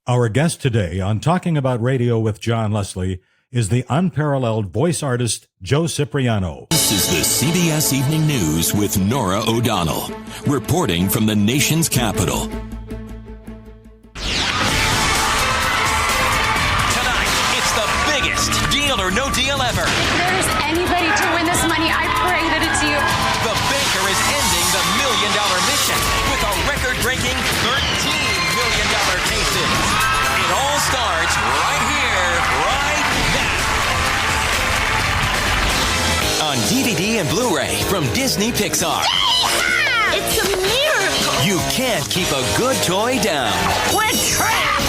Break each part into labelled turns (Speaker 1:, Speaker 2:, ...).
Speaker 1: Our guest today on Talking About Radio with John Leslie is the unparalleled voice artist Joe Cipriano.
Speaker 2: This is the CBS Evening News with Norah O'Donnell, reporting from the nation's capital.
Speaker 3: Tonight, it's the biggest Deal or No Deal ever.
Speaker 4: If there's anybody to win this money, I pray that it's you.
Speaker 3: The banker is ending the $1 million mission with a record-breaking $13 million cases. It all starts right here, right now. On DVD and Blu-ray from Disney Pixar.
Speaker 4: It's a miracle.
Speaker 3: You can't keep a good toy down.
Speaker 4: We're trapped.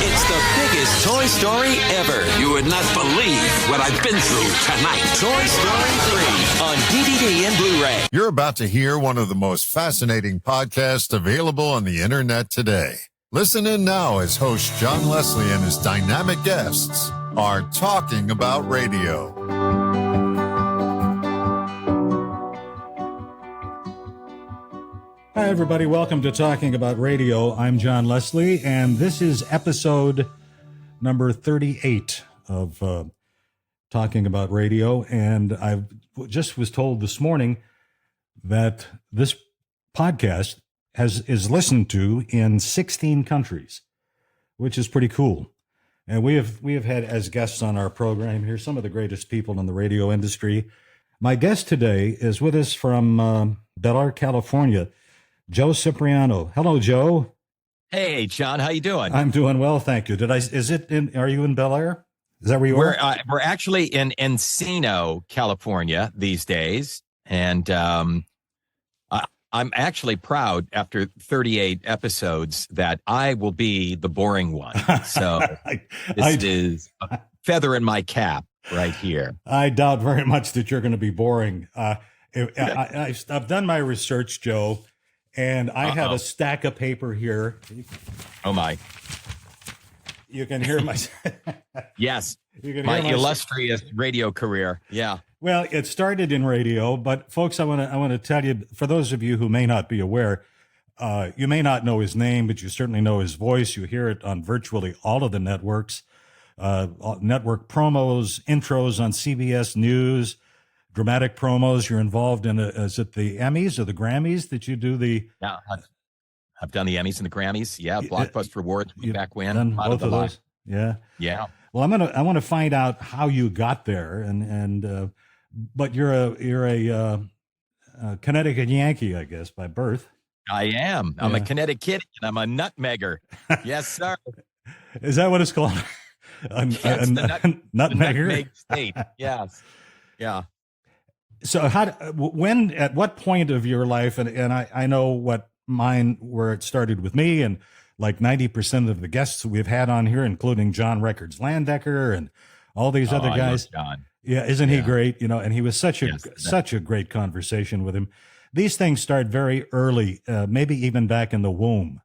Speaker 3: It's the biggest Toy Story ever.
Speaker 5: You would not believe what I've been through tonight.
Speaker 3: Toy Story 3 on DVD and Blu-ray.
Speaker 6: You're about to hear one of the most fascinating podcasts available on the internet today. Listen in now as host John Leslie and his dynamic guests are talking about radio.
Speaker 1: Hi, everybody. Welcome to Talking About Radio. I'm John Leslie, and this is episode number 38 of Talking About Radio. And I just was told this morning that this podcast is listened to in 16 countries, which is pretty cool. And we have had as guests on our program here some of the greatest people in the radio industry. My guest today is with us from Bel Air, California, Joe Cipriano. Hello, Joe.
Speaker 7: Hey, John, how you doing?
Speaker 1: I'm doing well, thank you. Are you in Bel Air? Is that where you are?
Speaker 7: We're actually in Encino, California these days, and I'm actually proud after 38 episodes that I will be the boring one. So this is a feather in my cap right here.
Speaker 1: I doubt very much that you're going to be boring. I've done my research, Joe, and I have a stack of paper here.
Speaker 7: Oh, my.
Speaker 1: You can hear my...
Speaker 7: Yes,
Speaker 1: you can
Speaker 7: my
Speaker 1: hear
Speaker 7: illustrious radio career. Yeah.
Speaker 1: Well, it started in radio, but folks, I want to tell you, for those of you who may not be aware, you may not know his name, but you certainly know his voice. You hear it on virtually all of the networks, network promos, intros on CBS News, dramatic promos. You're involved in, is it the Emmys or the Grammys that you do the?
Speaker 7: Yeah, I've done the Emmys and the Grammys. Yeah, Blockbuster Awards back when.
Speaker 1: Done both of those. Yeah.
Speaker 7: Yeah.
Speaker 1: Well, I want to find out how you got there, and but you're a Connecticut Yankee, I guess, by birth.
Speaker 7: I am. I'm a Connecticut, and I'm a nutmegger. Yes, sir.
Speaker 1: Is that what it's called?
Speaker 7: Yes,
Speaker 1: nutmegger?
Speaker 7: Nutmeg state. Yes. Yeah.
Speaker 1: So at what point of your life, and I know what mine, where it started with me, and like 90% of the guests we've had on here, including John Records Landecker and all these other guys.
Speaker 7: John.
Speaker 1: Yeah, isn't he great? You know, and he was such a great conversation with him. These things start very early, maybe even back in the womb.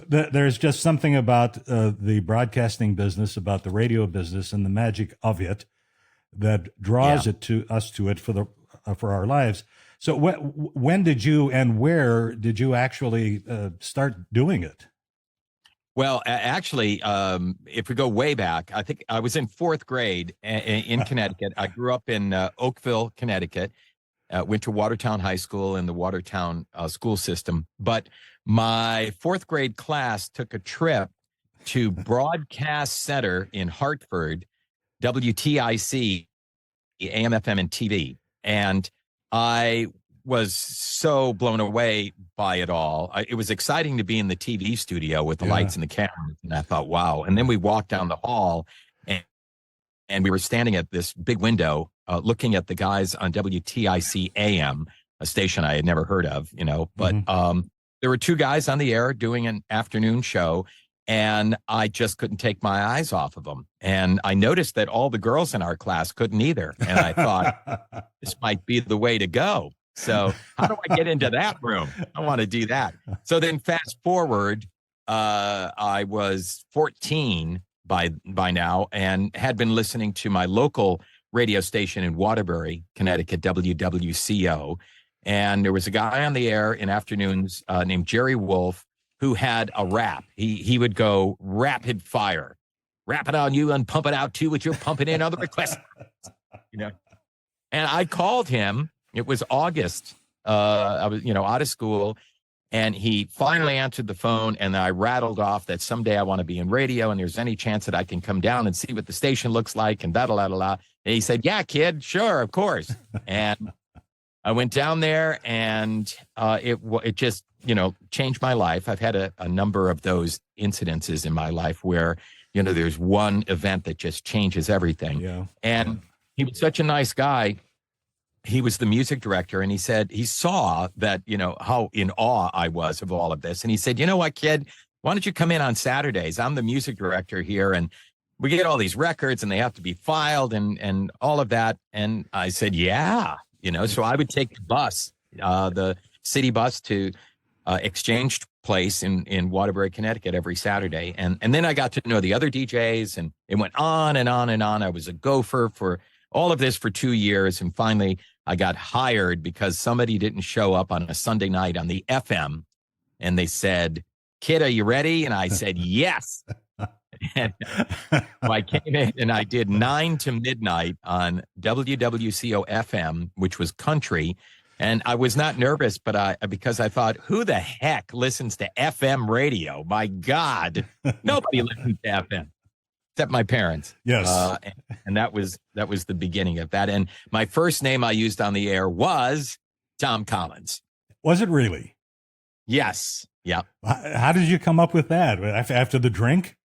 Speaker 1: There's just something about the broadcasting business, about the radio business, and the magic of it that draws us to it for our lives. So when did you and where did you actually start doing it?
Speaker 7: Well, actually, if we go way back, I think I was in fourth grade in Connecticut. I grew up in Oakville, Connecticut, went to Watertown High School in the Watertown school system. But my fourth grade class took a trip to Broadcast Center in Hartford, WTIC, AM, FM, and TV. And I was so blown away by it all. It was exciting to be in the TV studio with the lights and the cameras. And I thought, wow. And then we walked down the hall and we were standing at this big window looking at the guys on WTIC AM, a station I had never heard of, but there were two guys on the air doing an afternoon show, and I just couldn't take my eyes off of them. And I noticed that all the girls in our class couldn't either. And I thought, this might be the way to go. So how do I get into that room? I want to do that. So then fast forward, I was 14 by now and had been listening to my local radio station in Waterbury, Connecticut, WWCO. And there was a guy on the air in afternoons named Jerry Wolf who had a rap. He would go rapid fire, rap it on you and pump it out too, what you're pumping in on the request. And I called him. It was August. I was, out of school. And he finally answered the phone, and I rattled off that someday I want to be in radio, and there's any chance that I can come down and see what the station looks like, and da-da-da-da-da. And he said, yeah, kid, sure, of course. And I went down there, and it just, changed my life. I've had a number of those incidences in my life where, there's one event that just changes everything.
Speaker 1: Yeah.
Speaker 7: And he was such a nice guy. He was the music director, and he said he saw that, how in awe I was of all of this. And he said, you know what, kid, why don't you come in on Saturdays? I'm the music director here, and we get all these records, and they have to be filed and all of that. And I said, yeah, so I would take the bus, the city bus to Exchange Place in Waterbury, Connecticut every Saturday. And then I got to know the other DJs, and it went on and on and on. I was a gopher for all of this for 2 years. And finally, I got hired because somebody didn't show up on a Sunday night on the FM. And they said, kid, are you ready? And I said, yes. And so I came in and I did 9 to midnight on WWCO FM, which was country. And I was not nervous, but because I thought, who the heck listens to FM radio? My God, nobody listens to FM. Except my parents.
Speaker 1: Yes.
Speaker 7: And that was the beginning of that. And my first name I used on the air was Tom Collins.
Speaker 1: Was it really?
Speaker 7: Yes. Yeah.
Speaker 1: How did you come up with that? After the drink?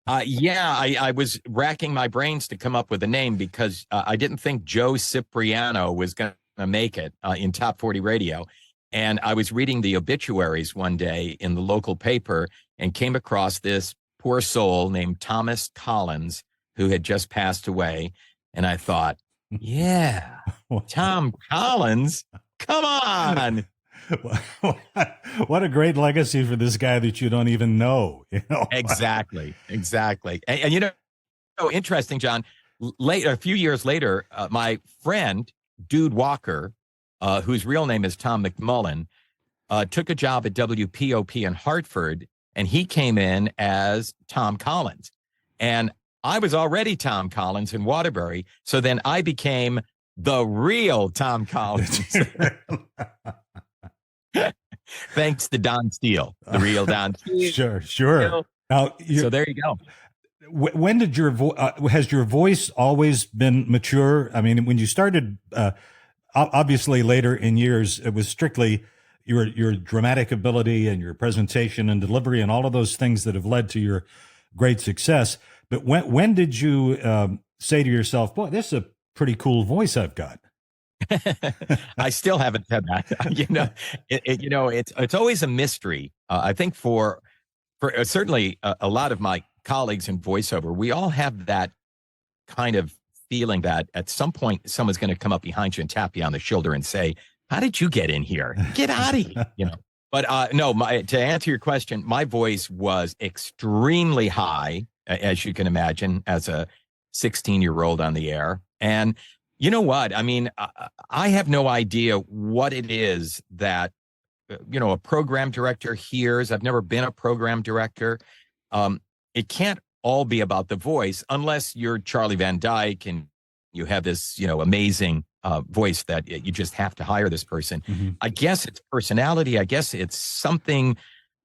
Speaker 7: I was racking my brains to come up with a name because I didn't think Joe Cipriano was going to make it in Top 40 Radio. And I was reading the obituaries one day in the local paper and came across this poor soul named Thomas Collins, who had just passed away. And I thought, yeah, Tom Collins, come on.
Speaker 1: What a great legacy for this guy that you don't even know.
Speaker 7: Exactly. And interesting, John, a few years later, my friend, Dude Walker, whose real name is Tom McMullen, took a job at WPOP in Hartford. And he came in as Tom Collins. And I was already Tom Collins in Waterbury. So then I became the real Tom Collins. Thanks to Don Steele, the real Don Steele.
Speaker 1: Sure. Now,
Speaker 7: so there you go.
Speaker 1: When did has your voice always been mature? I mean, when you started, obviously later in years, it was strictly your dramatic ability and your presentation and delivery and all of those things that have led to your great success. But when did you say to yourself, boy, this is a pretty cool voice I've got?
Speaker 7: I still haven't said that. It's always a mystery. I think for certainly a lot of my colleagues in voiceover, we all have that kind of feeling that at some point someone's going to come up behind you and tap you on the shoulder and say, how did you get in here? Get out of here. But no, to answer your question, my voice was extremely high, as you can imagine, as a 16-year-old on the air. And you know what? I mean, I have no idea what it is that, a program director hears. I've never been a program director. It can't all be about the voice unless you're Charlie Van Dyke and you have this, amazing voice that you just have to hire this person. Mm-hmm. I guess it's personality. I guess it's something,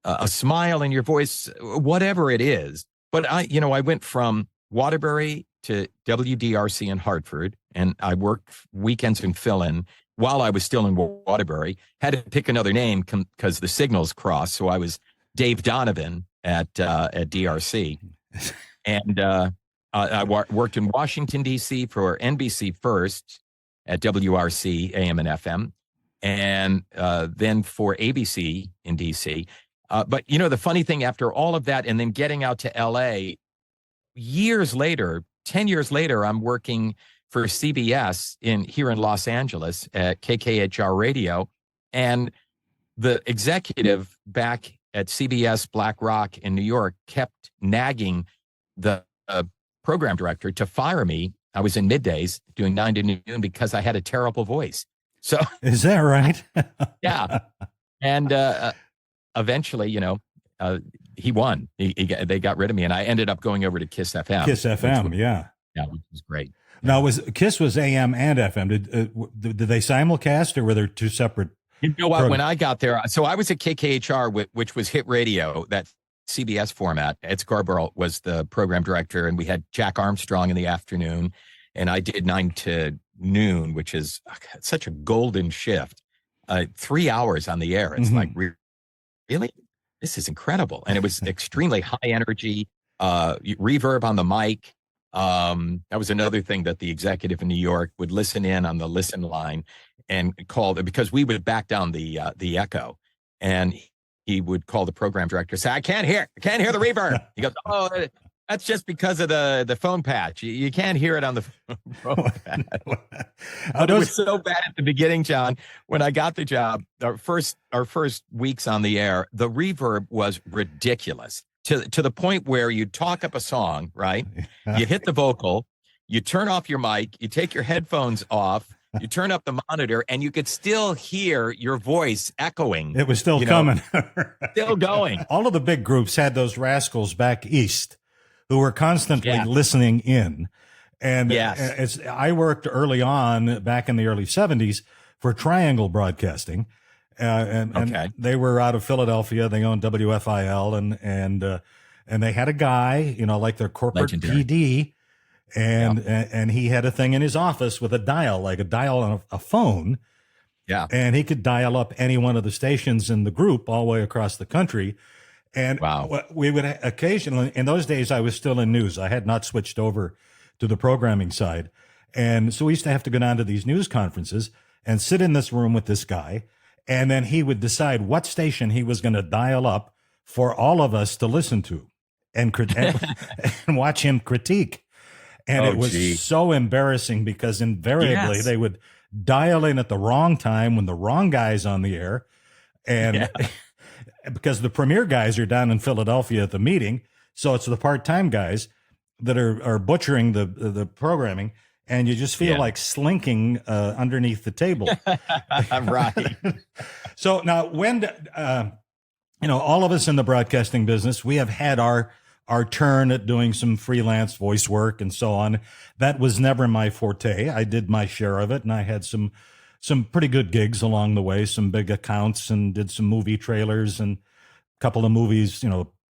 Speaker 7: a smile in your voice, whatever it is. But I went from Waterbury to WDRC in Hartford, and I worked weekends and fill-in while I was still in Waterbury. Had to pick another name because the signals crossed. So I was Dave Donovan at DRC. And I worked in Washington, D.C. for NBC first at WRC, AM and FM, and then for ABC in D.C. But, the funny thing, after all of that and then getting out to L.A., years later, 10 years later, I'm working for CBS here in Los Angeles at KKHR Radio. And the executive back at CBS Black Rock in New York kept nagging the program director to fire me. I was in middays doing 9 to noon because I had a terrible voice. So
Speaker 1: Is that right?
Speaker 7: yeah, and eventually, he won. They got rid of me, and I ended up going over to Kiss FM.
Speaker 1: Kiss FM, yeah.
Speaker 7: Yeah, which was great.
Speaker 1: Now, Kiss was AM and FM. Did they simulcast, or were there two separate?
Speaker 7: You know what? When I got there, so I was at KKHR, which was hit radio, that CBS format. Ed Scarborough was the program director, and we had Jack Armstrong in the afternoon, and I did 9 to noon, which is such a golden shift. 3 hours on the air. It's like, really? This is incredible. And it was extremely high energy, reverb on the mic. That was another thing that the executive in New York would listen in on the listen line and call, because we would back down the echo, and he would call the program director, say, I can't hear the reverb. He goes, oh, that's just because of the phone patch. You can't hear it on the phone patch. It was so bad at the beginning, John. When I got the job, our first weeks on the air, the reverb was ridiculous to the point where you talk up a song, right? You hit the vocal, you turn off your mic, you take your headphones off, you turn up the monitor, and you could still hear your voice echoing.
Speaker 1: It was still coming.
Speaker 7: Still going.
Speaker 1: All of the big groups had those rascals back east who were constantly listening in. And I worked early on back in the early 70s for Triangle Broadcasting. And they were out of Philadelphia. They owned WFIL, and they had a guy, like their corporate PD, and he had a thing in his office with a dial, like a dial on a phone.
Speaker 7: Yeah.
Speaker 1: And he could dial up any one of the stations in the group all the way across the country. And we would occasionally, in those days, I was still in news. I had not switched over to the programming side. And so we used to have to go down to these news conferences and sit in this room with this guy. And then he would decide what station he was going to dial up for all of us to listen to and watch him critique. And it was so embarrassing because invariably they would dial in at the wrong time when the wrong guy's on the air. And because the premier guys are down in Philadelphia at the meeting, so it's the part-time guys that are butchering the programming, and you just feel like slinking underneath the table.
Speaker 7: Right.
Speaker 1: So now, when all of us in the broadcasting business, we have had our turn at doing some freelance voice work and so on. That was never my forte. I did my share of it, and I had some pretty good gigs along the way, some big accounts, and did some movie trailers and a couple of movies,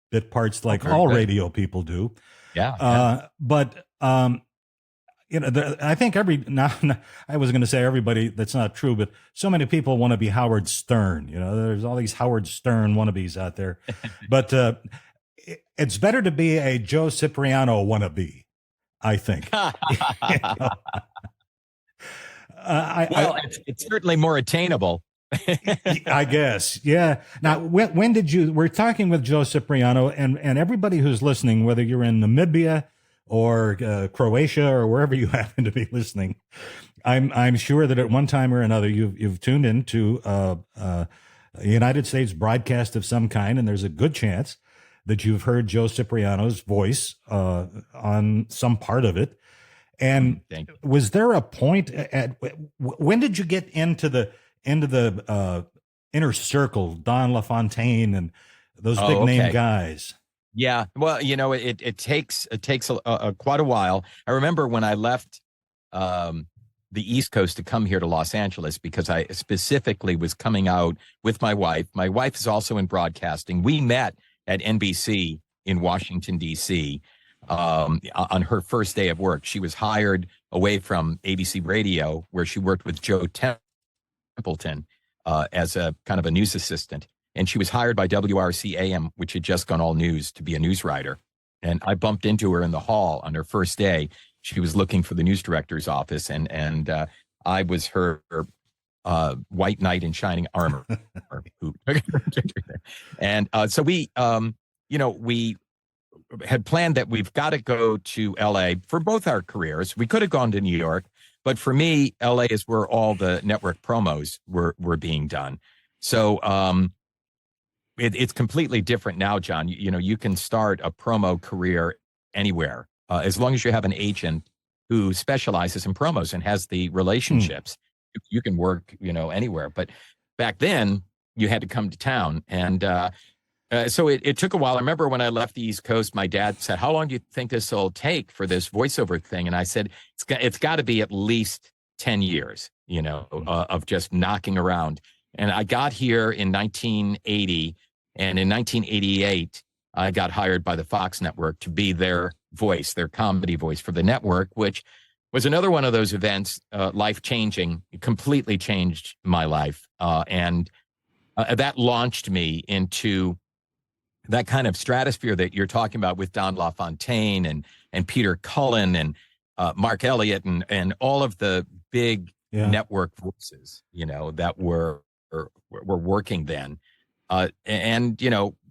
Speaker 1: bit parts like all radio people do. But I think I was going to say everybody, that's not true, but so many people want to be Howard Stern. There's all these Howard Stern wannabes out there. But it's better to be a Joe Cipriano wannabe, I think.
Speaker 7: It's certainly more attainable.
Speaker 1: I guess. Yeah. Now, when did we're talking with Joe Cipriano, and everybody who's listening, whether you're in Namibia or Croatia or wherever you happen to be listening, I'm sure that at one time or another you've tuned into a United States broadcast of some kind, and there's a good chance that you've heard Joe Cipriano's voice on some part of it. And was there a point when did you get into the inner circle, Don LaFontaine and those big name guys?
Speaker 7: Yeah, well, it takes quite a while. I remember when I left the East Coast to come here to Los Angeles because I specifically was coming out with my wife. My wife is also in broadcasting. We met at NBC in Washington, D.C. On her first day of work. She was hired away from ABC Radio, where she worked with Joe Templeton as a kind of a news assistant. And she was hired by WRC AM, which had just gone all news, to be a news writer. And I bumped into her in the hall on her first day. She was looking for the news director's office, and I was her white knight in shining armor. And so we had planned that we've got to go to LA for both our careers. We could have gone to New York, but for me, LA is where all the network promos were being done. So it's completely different now, John. You can start a promo career anywhere as long as you have an agent who specializes in promos and has the relationships you can work, anywhere. But back then you had to come to town. And so it took a while. I remember when I left the East Coast, my dad said, how long do you think this will take for this voiceover thing? And I said, it's got to be at least 10 years, of just knocking around. And I got here in 1980. And in 1988, I got hired by the Fox network to be their voice, their comedy voice for the network, which was another one of those events, life-changing. It completely changed my life. And that launched me into that kind of stratosphere that you're talking about with Don LaFontaine and Peter Cullen and Mark Elliott and all of the big network voices, that were working then. And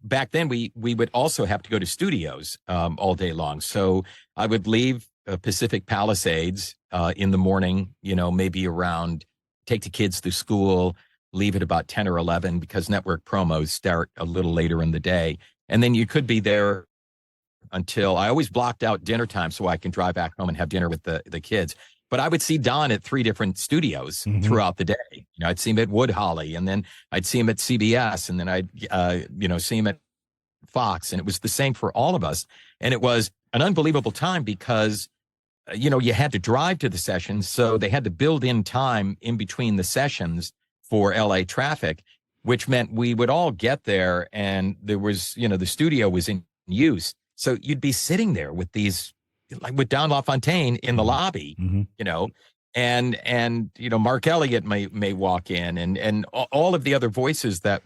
Speaker 7: back then we would also have to go to studios all day long. So I would leave Pacific Palisades in the morning, maybe around, take the kids to school, leave at about 10 or 11 because network promos start a little later in the day. And then you could be there until, I always blocked out dinner time so I can drive back home and have dinner with the kids. But I would see Don at 3 different studios throughout the day. I'd see him at Wood Holly, and then I'd see him at CBS, and then I'd, see him at Fox. And it was the same for all of us. And it was an unbelievable time because, you had to drive to the sessions. So they had to build in time in between the sessions for LA traffic, which meant we would all get there and there was, the studio was in use. So you'd be sitting there with these, like with Don LaFontaine in the lobby, and Mark Elliott may walk in and all of the other voices that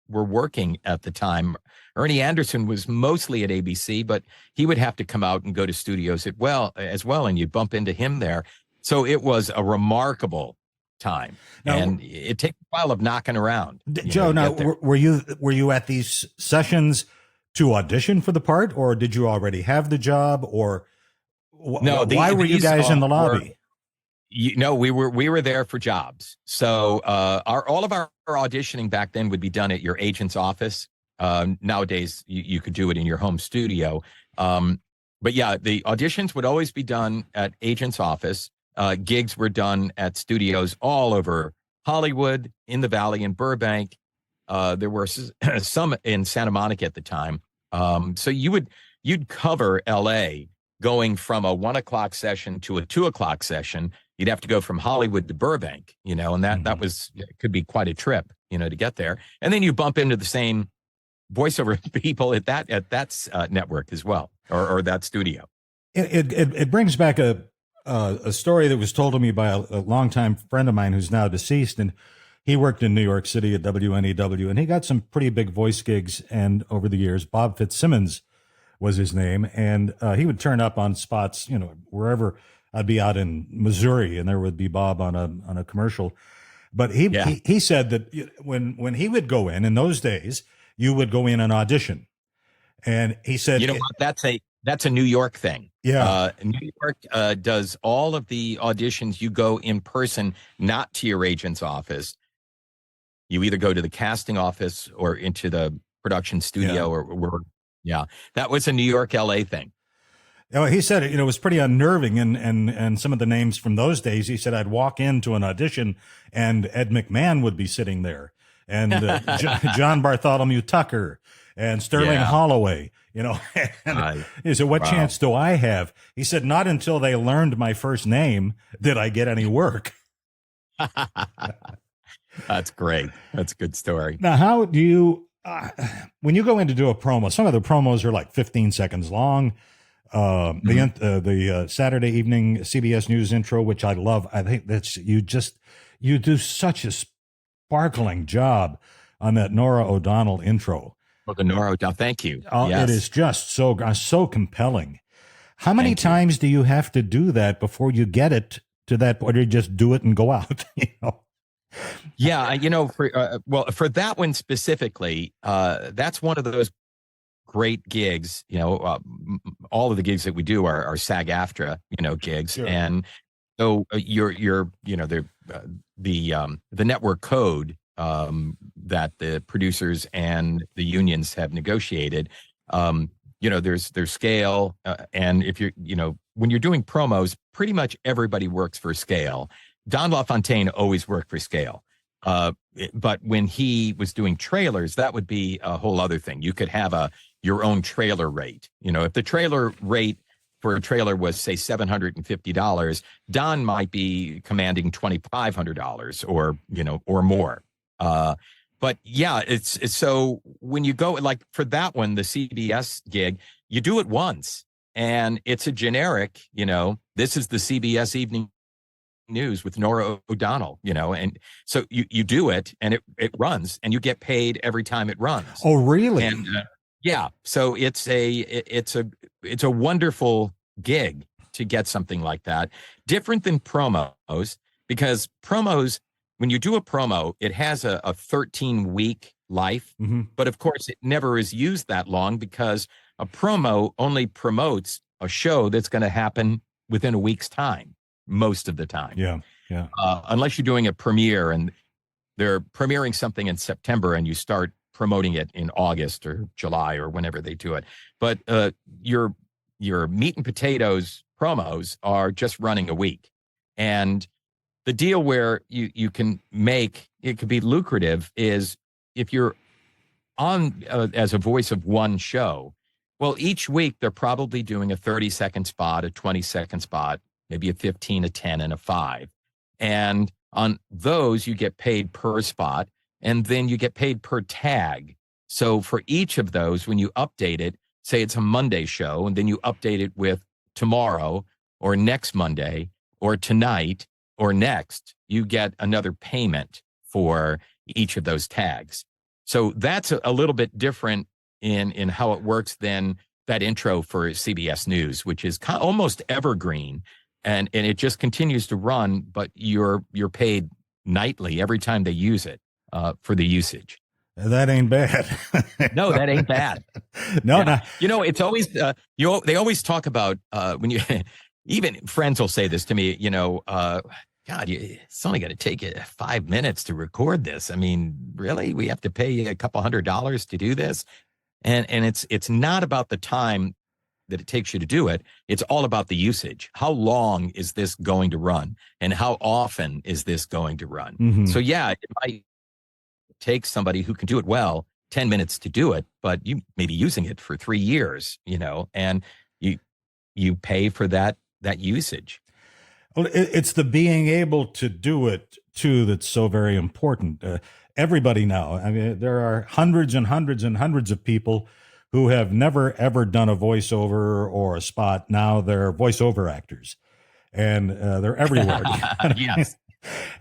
Speaker 7: were working at the time. Ernie Anderson was mostly at ABC, but he would have to come out and go to studios as well, and you'd bump into him there. So it was a remarkable time. Now, and it takes a while of knocking around.
Speaker 1: Joe, now were you at these sessions to audition for the part, or did you already have the job, or
Speaker 7: no?
Speaker 1: Why were you guys in the lobby?
Speaker 7: We were there for jobs. So all of our auditioning back then would be done at your agent's office. Nowadays, you could do it in your home studio. But yeah, the auditions would always be done at agent's office. Gigs were done at studios all over Hollywood, in the Valley, in Burbank. There were some in Santa Monica at the time. So you'd cover LA going from a 1 o'clock session to a 2 o'clock session. You'd have to go from Hollywood to Burbank, and that was, it could be quite a trip, to get there. And then you bump into the same voiceover people at that network as well, or that studio.
Speaker 1: It brings back a story that was told to me by a longtime friend of mine who's now deceased, and he worked in New York City at WNEW, and he got some pretty big voice gigs. And over the years, Bob Fitzsimmons was his name, and he would turn up on spots, wherever. I'd be out in Missouri, and there would be Bob on a commercial. But he said that when he would go in those days, you would go in and audition, and he said,
Speaker 7: that's a New York thing.
Speaker 1: Yeah.
Speaker 7: New York does all of the auditions. You go in person, not to your agent's office. You either go to the casting office or into the production studio or that was a New York, LA thing.
Speaker 1: He said it was pretty unnerving, and some of the names from those days. He said I'd walk into an audition and Ed McMahon would be sitting there, and John Bartholomew Tucker and Sterling Holloway. And he said, "What chance do I have?" He said, "Not until they learned my first name did I get any work."
Speaker 7: That's great. That's a good story.
Speaker 1: Now, how do you when you go in to do a promo? Some of the promos are like 15 seconds long. The Saturday evening CBS News intro, which I love. I think that's you do such a sparkling job on that Nora O'Donnell intro.
Speaker 7: Well, the Nora O'Donnell, thank you.
Speaker 1: Yes. It is just so compelling. How many times do you have to do that before you get it to that point, or you just do it and go out?
Speaker 7: Yeah, for that one specifically, that's one of those great gigs. All of the gigs that we do are SAG-AFTRA, gigs, sure. And so you're the network code that the producers and the unions have negotiated. There's scale, and if you're when you're doing promos, pretty much everybody works for scale. Don LaFontaine always worked for scale. But when he was doing trailers, that would be a whole other thing. You could have your own trailer rate. If the trailer rate for a trailer was, say, $750, Don might be commanding $2,500 or more. But yeah, it's so when you go, like for that one, the CBS gig, you do it once and it's a generic, this is the CBS Evening News with Nora O'Donnell, and so you do it and it runs and you get paid every time it runs.
Speaker 1: Oh, really?
Speaker 7: And yeah, so it's a wonderful gig to get something like that. Different than promos, because promos, when you do a promo, it has a 13-week life, but of course it never is used that long because a promo only promotes a show that's going to happen within a week's time, most of the time.
Speaker 1: Yeah.
Speaker 7: Unless you're doing a premiere and they're premiering something in September and you start promoting it in August or July or whenever they do it. But your meat and potatoes promos are just running a week. And the deal where you can make, it could be lucrative, is if you're on as a voice of one show, well, each week they're probably doing a 30-second spot, a 20-second spot, maybe a 15, a 10, and a 5. And on those, you get paid per spot, and then you get paid per tag. So for each of those, when you update it, say it's a Monday show, and then you update it with tomorrow or next Monday or tonight or next, you get another payment for each of those tags. So that's a little bit different in how it works than that intro for CBS News, which is almost evergreen, and it just continues to run, but you're paid nightly every time they use it for the usage.
Speaker 1: That ain't bad.
Speaker 7: No, that ain't bad.
Speaker 1: No.
Speaker 7: It's always they always talk about when you even friends will say this to me, God, it's only going to take you 5 minutes to record this. I mean, really, we have to pay you a couple $100 to do this, and it's not about the time that it takes you to do it. It's all about the usage. How long is this going to run, and how often is this going to run? So yeah, it might take somebody who can do it well 10 minutes to do it, but you may be using it for 3 years, and you pay for that usage.
Speaker 1: Well, it's the being able to do it too that's so very important. Everybody now, I mean, there are hundreds and hundreds and hundreds of people who have never ever done a voiceover or a spot. Now they're voiceover actors, and they're everywhere.
Speaker 7: Yes.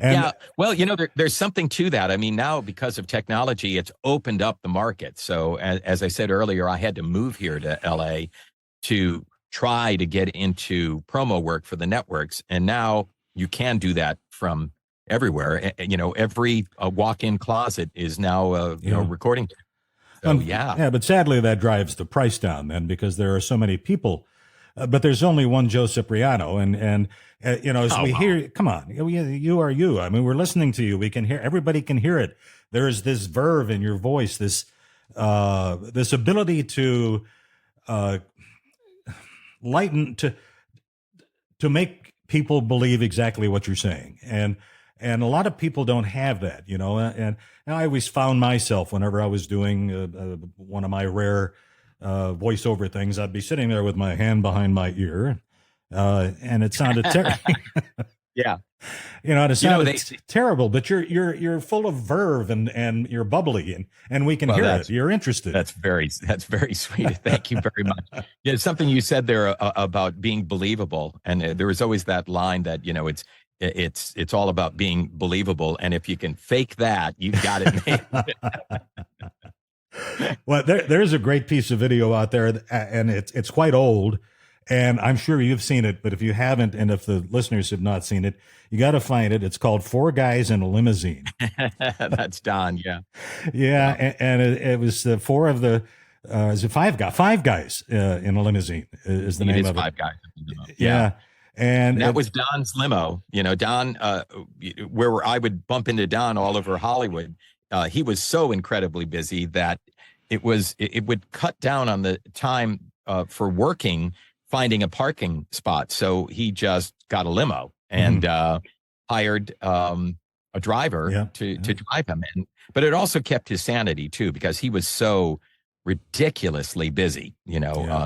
Speaker 7: Yeah, well, there's something to that. I mean, now because of technology, it's opened up the market. So as I said earlier, I had to move here to LA to try to get into promo work for the networks. And now you can do that from everywhere. Every walk-in closet is now, recording. So, yeah,
Speaker 1: but sadly that drives the price down then, because there are so many people. But there's only one Joe Cipriano, and as we hear, come on, you are you. I mean, we're listening to you. We can hear, everybody can hear it. There is this verve in your voice, this ability to lighten, to make people believe exactly what you're saying, and a lot of people don't have that, And I always found myself, whenever I was doing one of my rare voiceover things, I'd be sitting there with my hand behind my ear, and it sounded terrible.
Speaker 7: Yeah,
Speaker 1: it sounded terrible. But you're full of verve and you're bubbly, and we can hear it. You're interested.
Speaker 7: That's very sweet. Thank you very much. Yeah, something you said there about being believable, and there was always that line that it's all about being believable, and if you can fake that, you've got it made.
Speaker 1: Well, there's a great piece of video out there, and it's quite old, and I'm sure you've seen it, but if you haven't, and if the listeners have not seen it, you got to find it. It's called Four Guys in a Limousine.
Speaker 7: That's Don, yeah.
Speaker 1: Yeah, and it was four of the, is it five guys in a limousine is the name of it.
Speaker 7: Five Guys.
Speaker 1: Yeah. And
Speaker 7: that was Don's limo. Don, where I would bump into Don all over Hollywood, he was so incredibly busy that it would cut down on the time for finding a parking spot. So he just got a limo, and hired a driver to drive him in, but it also kept his sanity too, because he was so ridiculously busy,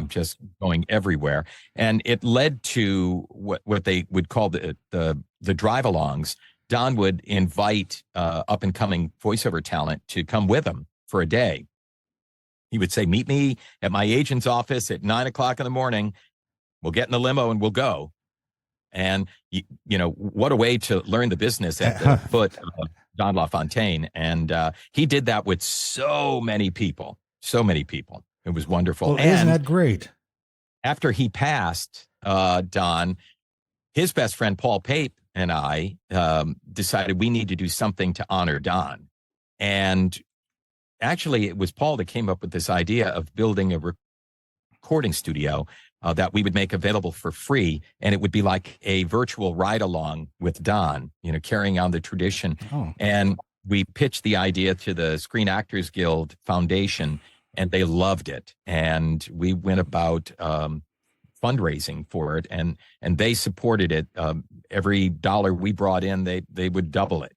Speaker 7: just going everywhere. And it led to what they would call the drive-alongs. Don would invite up and coming voiceover talent to come with him for a day. He would say, "Meet me at my agent's office at 9:00 in the morning. We'll get in the limo and we'll go." And what a way to learn the business at the foot of Don LaFontaine. And he did that with so many people. It was wonderful.
Speaker 1: Well,
Speaker 7: and
Speaker 1: isn't that great?
Speaker 7: After he passed, Don, his best friend Paul Pape and I decided we need to do something to honor Don. And actually, it was Paul that came up with this idea of building a recording studio that we would make available for free. And it would be like a virtual ride along with Don, carrying on the tradition.
Speaker 1: Oh.
Speaker 7: And we pitched the idea to the Screen Actors Guild Foundation, and they loved it. And we went about fundraising for it, and they supported it. Every dollar we brought in, they would double it,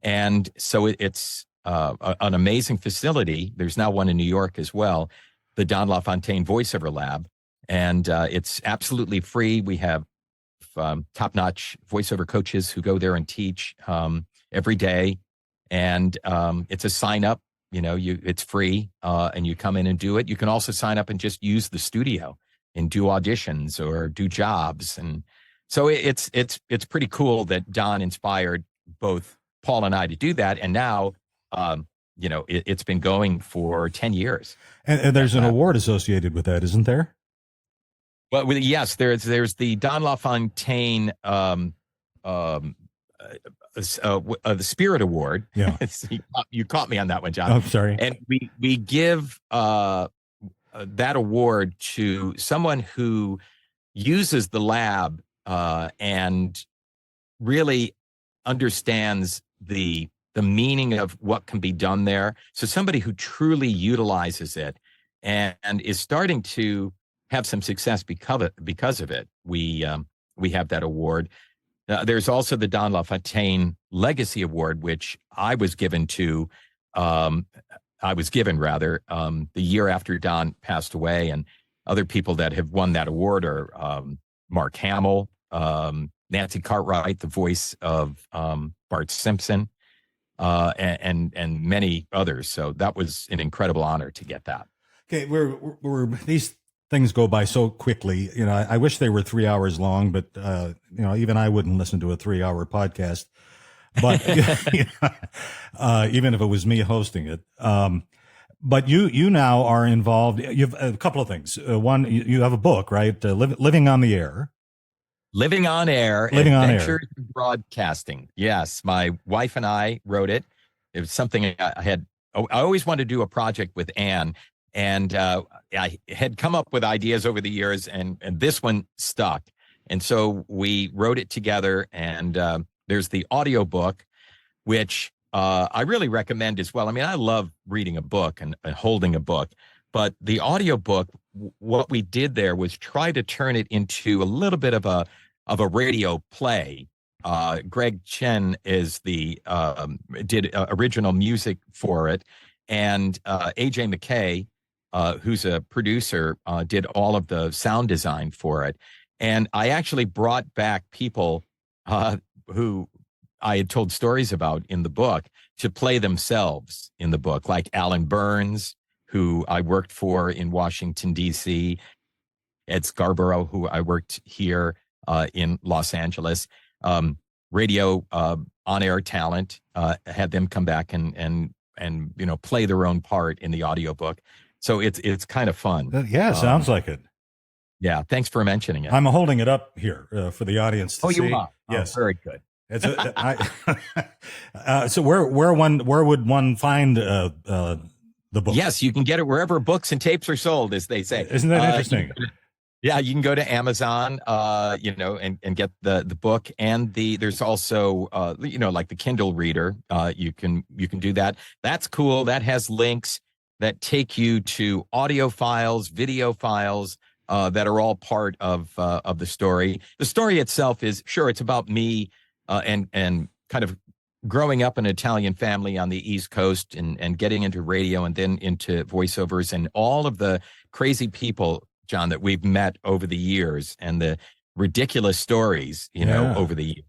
Speaker 7: And so it's an amazing facility. There's now one in New York as well, the Don LaFontaine Voiceover Lab. And it's absolutely free. We have top-notch voiceover coaches who go there and teach every day. And it's a sign up, it's free, and you come in and do it. You can also sign up and just use the studio and do auditions or do jobs. And so it's pretty cool that Don inspired both Paul and I to do that. And now, it's been going for 10 years.
Speaker 1: And there's an award associated with that, isn't there?
Speaker 7: Well, yes, there's the Don LaFontaine the Spirit Award.
Speaker 1: Yeah.
Speaker 7: You caught me on that one, John.
Speaker 1: I'm sorry.
Speaker 7: And we give that award to someone who uses the lab and really understands the meaning of what can be done there. So somebody who truly utilizes it and is starting to have some success because of it. We have that award. There's also the Don LaFontaine Legacy Award, which I was given rather, the year after Don passed away. And other people that have won that award are Mark Hamill, Nancy Cartwright, the voice of Bart Simpson, and many others. So that was an incredible honor to get that.
Speaker 1: Okay, we're these things go by so quickly. I wish they were 3 hours long, but even I wouldn't listen to a 3-hour podcast. But even if it was me hosting it. But you now are involved. You've a couple of things. One, you have a book, right? Living on the Air.
Speaker 7: Living on Air.
Speaker 1: Living on Air.
Speaker 7: Adventures in Broadcasting. Yes, my wife and I wrote it. It was something I always wanted to do a project with Ann. And I had come up with ideas over the years, and this one stuck. And so we wrote it together. And there's the audio book, which I really recommend as well. I mean, I love reading a book and holding a book. But the audio book, what we did there was try to turn it into a little bit of a radio play. Greg Chen is did original music for it. And AJ McKay, who's a producer, did all of the sound design for it. And I actually brought back people who I had told stories about in the book to play themselves in the book, like Alan Burns, who I worked for in Washington, D.C., Ed Scarborough, who I worked here in Los Angeles. Radio on-air talent, had them come back and play their own part in the audiobook. So it's kind of fun.
Speaker 1: Yeah, sounds like it.
Speaker 7: Yeah, thanks for mentioning it.
Speaker 1: I'm holding it up here for the audience to see.
Speaker 7: You are?
Speaker 1: Yes.
Speaker 7: Oh, very good.
Speaker 1: So where would one find the book?
Speaker 7: Yes, you can get it wherever books and tapes are sold, as they say.
Speaker 1: Isn't that interesting?
Speaker 7: You can go to Amazon, and get the book, and there's also like the Kindle reader. You can do that. That's cool. That has links that take you to audio files, video files that are all part of the story. The story itself is, sure, it's about me and kind of growing up in an Italian family on the East Coast and getting into radio and then into voiceovers and all of the crazy people, John, that we've met over the years and the ridiculous stories, over the years.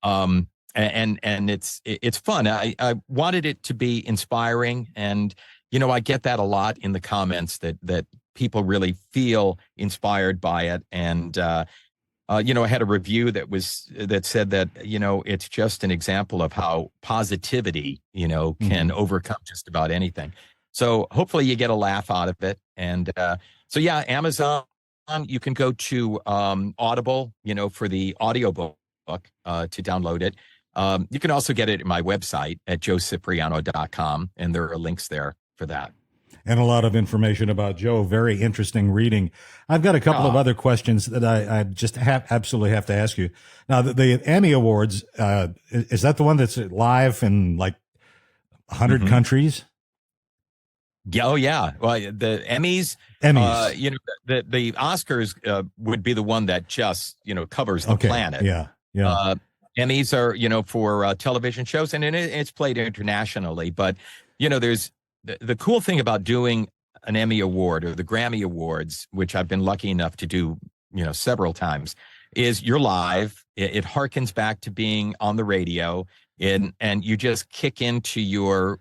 Speaker 7: And it's fun. I wanted it to be inspiring, and I get that a lot in the comments that people really feel inspired by it. And I had a review that said that it's just an example of how positivity can overcome just about anything. So hopefully you get a laugh out of it. And so yeah, Amazon. You can go to Audible, for the audiobook to download it. You can also get it at my website at joecipriano.com, and there are links there for that.
Speaker 1: And a lot of information about Joe. Very interesting reading. I've got a couple of other questions that I just absolutely have to ask you. Now, the Emmy Awards, is that the one that's live in like 100 countries?
Speaker 7: Yeah, oh yeah. Well, the Emmys. The Oscars would be the one that just covers the planet.
Speaker 1: Yeah.
Speaker 7: Emmys are for television shows, and it's played internationally. But there's the cool thing about doing an Emmy Award or the Grammy Awards, which I've been lucky enough to do several times, is you're live. It harkens back to being on the radio, and you just kick into your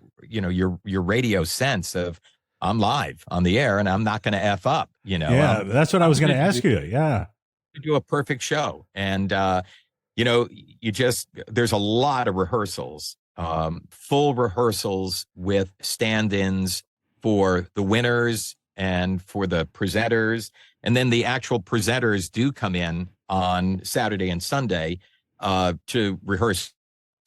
Speaker 7: radio sense of, I'm live on the air and I'm not going to F up,
Speaker 1: Yeah, that's what I was going to ask you. Yeah.
Speaker 7: You do a perfect show. And, there's a lot of rehearsals, full rehearsals with stand-ins for the winners and for the presenters. And then the actual presenters do come in on Saturday and Sunday to rehearse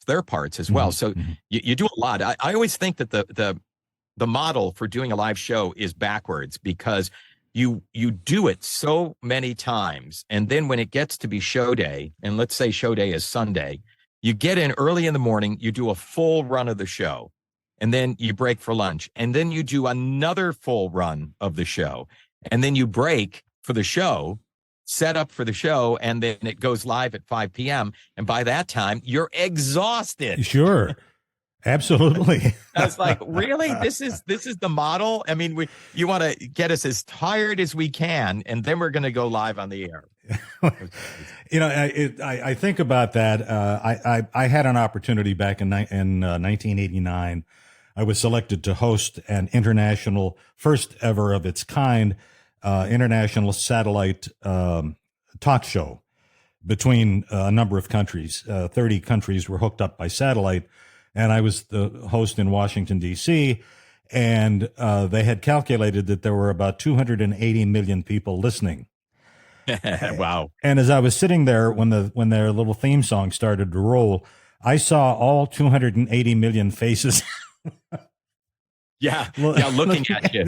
Speaker 7: their parts as well. So you do a lot. I always think that the model for doing a live show is backwards, because you do it so many times, and then when it gets to be show day, and let's say show day is Sunday, you get in early in the morning, you do a full run of the show, and then you break for lunch, and then you do another full run of the show, and then you break for the show, set up for the show, and then it goes live at 5 p.m. And by that time, you're exhausted.
Speaker 1: Sure. Absolutely.
Speaker 7: I was like, really? This is the model? I mean, you want to get us as tired as we can, and then we're going to go live on the air.
Speaker 1: I think about that. I had an opportunity back in 1989. I was selected to host an international, first ever of its kind, international satellite talk show between a number of countries. 30 countries were hooked up by satellite. And I was the host in Washington, D.C., and they had calculated that there were about 280 million people listening.
Speaker 7: Wow.
Speaker 1: And as I was sitting there when their little theme song started to roll, I saw all 280 million faces.
Speaker 7: Yeah, looking at you.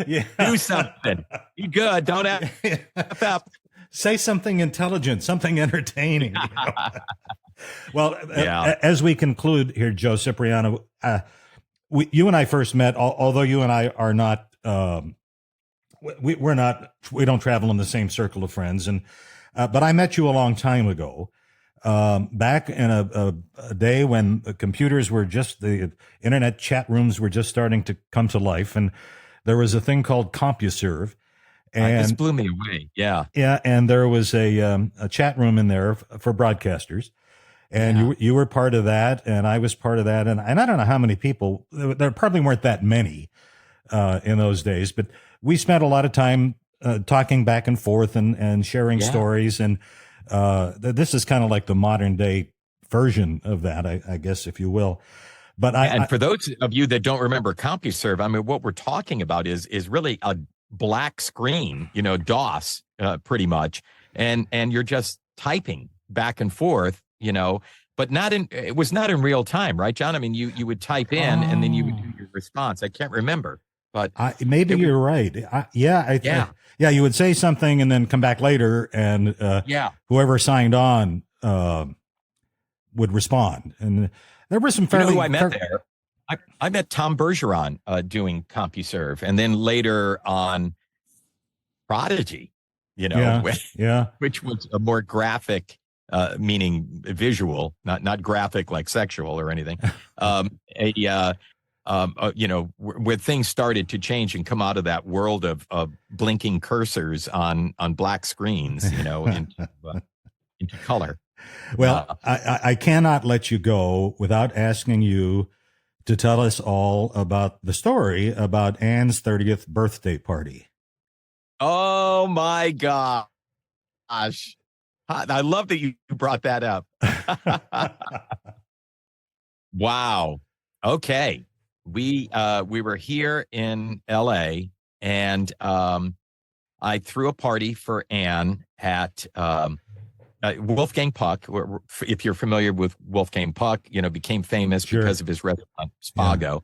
Speaker 1: Yeah.
Speaker 7: Do something. Be good. Don't F up.
Speaker 1: Say something intelligent, something entertaining. Well, as we conclude here, Joe Cipriano, you and I first met, although you and I are not, we don't travel in the same circle of friends. But I met you a long time ago, back in a day when the computers were the internet chat rooms were just starting to come to life. And there was a thing called CompuServe. And
Speaker 7: this blew me away. Yeah.
Speaker 1: Yeah. And there was a chat room in there for broadcasters. And you were part of that, and I was part of that. And I don't know how many people, there probably weren't that many in those days, but we spent a lot of time talking back and forth and sharing stories. And this is kind of like the modern day version of that, I guess, if you will. But
Speaker 7: for those of you that don't remember CompuServe, I mean, what we're talking about is really a black screen, DOS, pretty much. And you're just typing back and forth, but it was not in real time, right, John? I mean, you would type in and then you would do your response. I can't remember, but
Speaker 1: maybe you're right. You would say something and then come back later, and whoever signed on would respond. And there were some fairly.
Speaker 7: Who I met there? I met Tom Bergeron doing CompuServe, and then later on Prodigy, which was a more graphic meaning visual, not graphic like sexual or anything. Where things started to change and come out of that world of blinking cursors on black screens, into color.
Speaker 1: Well, I cannot let you go without asking you to tell us all about the story about Anne's 30th birthday party.
Speaker 7: Oh my gosh. I love that you brought that up. Wow. Okay. We were here in LA, and I threw a party for Anne at Wolfgang Puck. If you're familiar with Wolfgang Puck, became famous because of his restaurant Spago.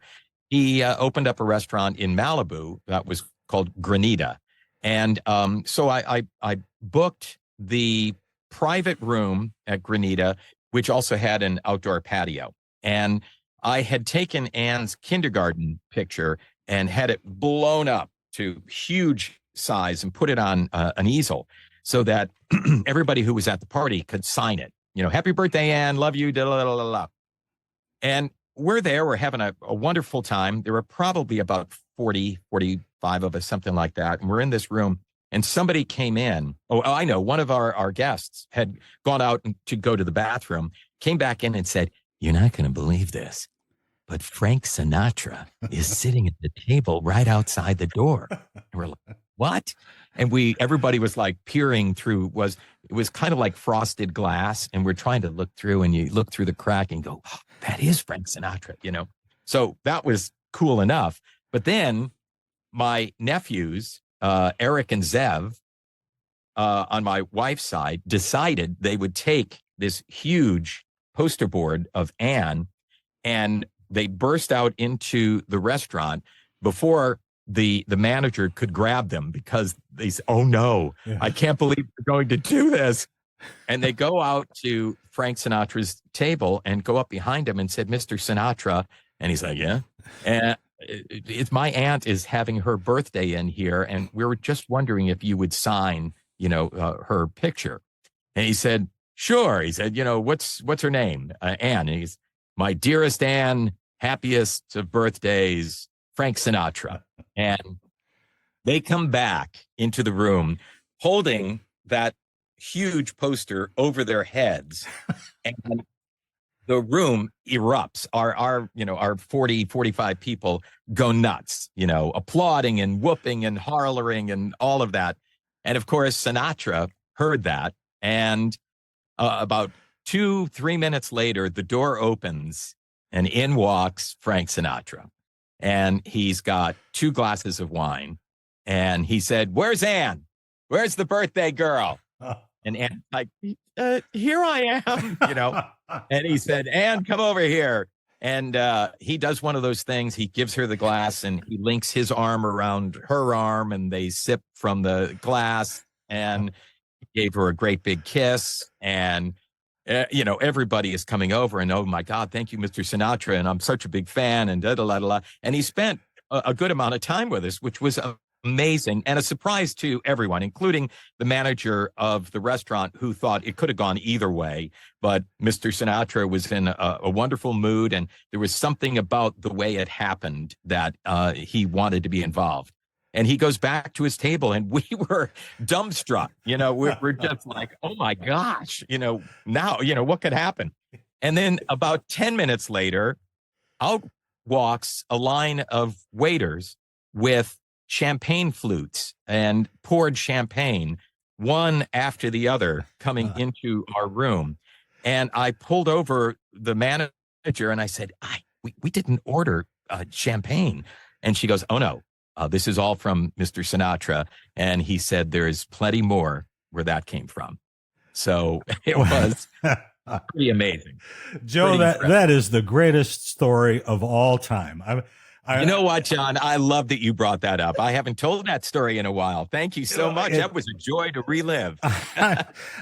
Speaker 7: Yeah. He opened up a restaurant in Malibu that was called Granita, and so I booked the private room at Granita, which also had an outdoor patio. And I had taken Anne's kindergarten picture and had it blown up to huge size and put it on an easel so that everybody who was at the party could sign it. Happy birthday, Anne. Love you. Da, da, da, da, da. And we're there. We're having a wonderful time. There were probably about 40, 45 of us, something like that. And we're in this room. And somebody came in. Oh, I know. One of our guests had gone out to go to the bathroom, came back in and said, "You're not going to believe this, but Frank Sinatra is sitting at the table right outside the door." And we're like, "What?" And everybody was like peering through. It was kind of like frosted glass, and we're trying to look through, and you look through the crack and go, "Oh, that is Frank Sinatra," So that was cool enough. But then my nephews, Eric and Zev, on my wife's side, decided they would take this huge poster board of Anne, and they burst out into the restaurant before the manager could grab them, because they said, "Oh no, I can't believe we're going to do this." And they go out to Frank Sinatra's table and go up behind him and said, "Mr. Sinatra." And he's like, "Yeah." And it's my aunt is having her birthday in here, and we were just wondering if you would sign, her picture. And he said, "Sure." He said, what's her name? Anne. And he's, "My dearest Anne, happiest of birthdays, Frank Sinatra." And they come back into the room holding that huge poster over their heads, and the room erupts. Our 40, 45 people go nuts, applauding and whooping and hollering and all of that. And of course, Sinatra heard that. And about 2-3 minutes later, the door opens and in walks Frank Sinatra. And he's got 2 glasses of wine. And he said, "Where's Anne? Where's the birthday girl?" And Anne's like, "Here I am," And he said, "Anne, come over here." And he does one of those things. He gives her the glass and he links his arm around her arm, and they sip from the glass, and he gave her a great big kiss. And everybody is coming over, and, "Oh my God, thank you, Mr. Sinatra, and I'm such a big fan," and da da da da. And he spent a good amount of time with us, which was amazing and a surprise to everyone, including the manager of the restaurant, who thought it could have gone either way. But Mr. Sinatra was in a wonderful mood, and there was something about the way it happened that he wanted to be involved. And he goes back to his table, and we were dumbstruck. We're just like, "Oh my gosh, now, what could happen?" And then about 10 minutes later, out walks a line of waiters with champagne flutes and poured champagne, one after the other, coming into our room. And I pulled over the manager and I said, we didn't order champagne. And she goes, "Oh no, this is all from Mr. Sinatra." And he said, "There's plenty more where that came from." So it was pretty amazing.
Speaker 1: Joe, that is the greatest story of all time.
Speaker 7: You know what, John? I love that you brought that up. I haven't told that story in a while. Thank you so much. That was a joy to relive.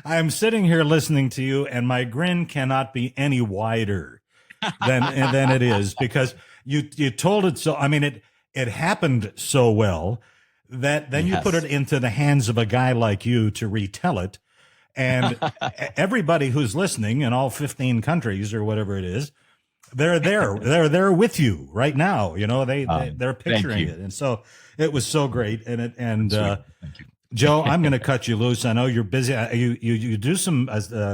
Speaker 1: I'm sitting here listening to you, and my grin cannot be any wider than it is, because you told it so. I mean, it happened so well that then you put it into the hands of a guy like you to retell it. And everybody who's listening in all 15 countries or whatever it is, they're there. They're there with you right now. You know, they're picturing it. And so it was so great. And
Speaker 7: Thank you.
Speaker 1: Joe, I'm going to cut you loose. I know you're busy. You do some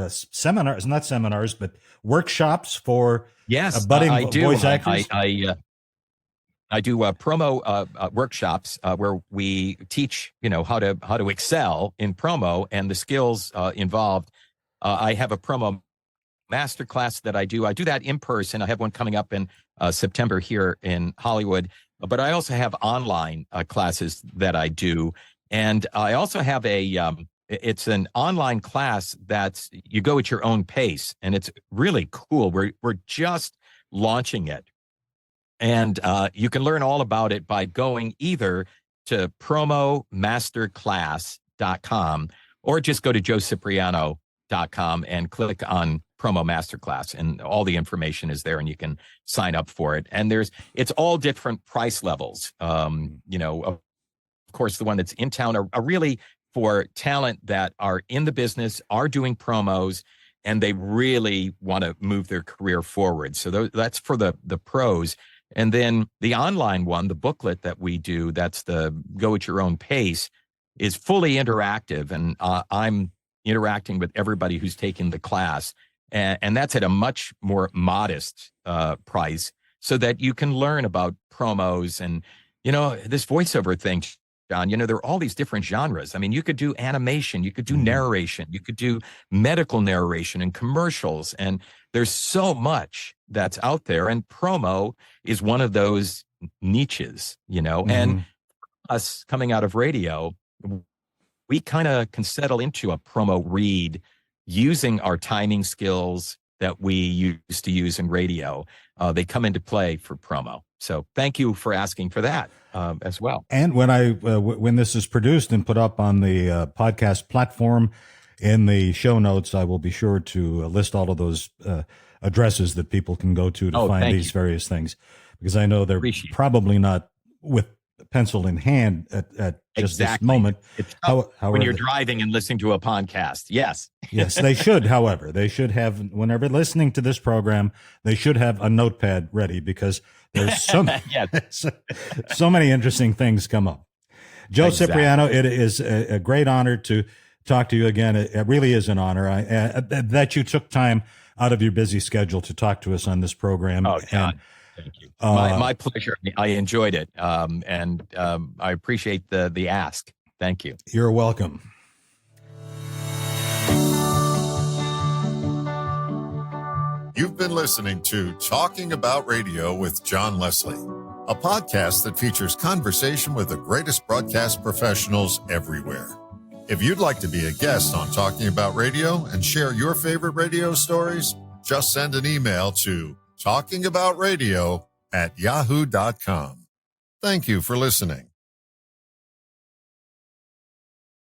Speaker 1: seminars, not seminars, but workshops for budding
Speaker 7: I do.
Speaker 1: voice actors.
Speaker 7: I do promo workshops where we teach, how to excel in promo and the skills involved. I have a promo masterclass that I do. I do that in person. I have one coming up in September here in Hollywood, but I also have online classes that I do. And I also have it's an online class that's, you go at your own pace, and it's really cool. We're just launching it. And you can learn all about it by going either to promomasterclass.com or just go to joecipriano.com and click on Promo Masterclass, and all the information is there, and you can sign up for it. And it's all different price levels. Of course, the one that's in town are really for talent that are in the business, are doing promos, and they really want to move their career forward. So that's for the pros. And then the online one, the booklet that we do, that's the go at your own pace, is fully interactive. And I'm interacting with everybody who's taking the class. And that's at a much more modest price, so that you can learn about promos and, this voiceover thing, John. There are all these different genres. I mean, you could do animation, you could do narration, you could do medical narration and commercials. And there's so much that's out there. And promo is one of those niches, and us coming out of radio, we kind of can settle into a promo read using our timing skills that we used to use in radio. They come into play for promo. So thank you for asking for that as well.
Speaker 1: And when this is produced and put up on the podcast platform, in the show notes, I will be sure to list all of those addresses that people can go to find these various things, because I know they're probably not with pencil in hand at just this moment.
Speaker 7: It's tough when you're driving and listening to a podcast. Yes.
Speaker 1: Yes, they should. However, they should have, whenever listening to this program, they should have a notepad ready, because there's so so many interesting things come up. Joe Cipriano, it is a great honor to talk to you again. It really is an honor that you took time out of your busy schedule to talk to us on this program.
Speaker 7: Oh, God. Thank you. My pleasure. I enjoyed it. And I appreciate the ask. Thank you.
Speaker 1: You're welcome.
Speaker 6: You've been listening to Talking About Radio with John Leslie, a podcast that features conversation with the greatest broadcast professionals everywhere. If you'd like to be a guest on Talking About Radio and share your favorite radio stories, just send an email to talkingaboutradio@yahoo.com. Thank you for listening.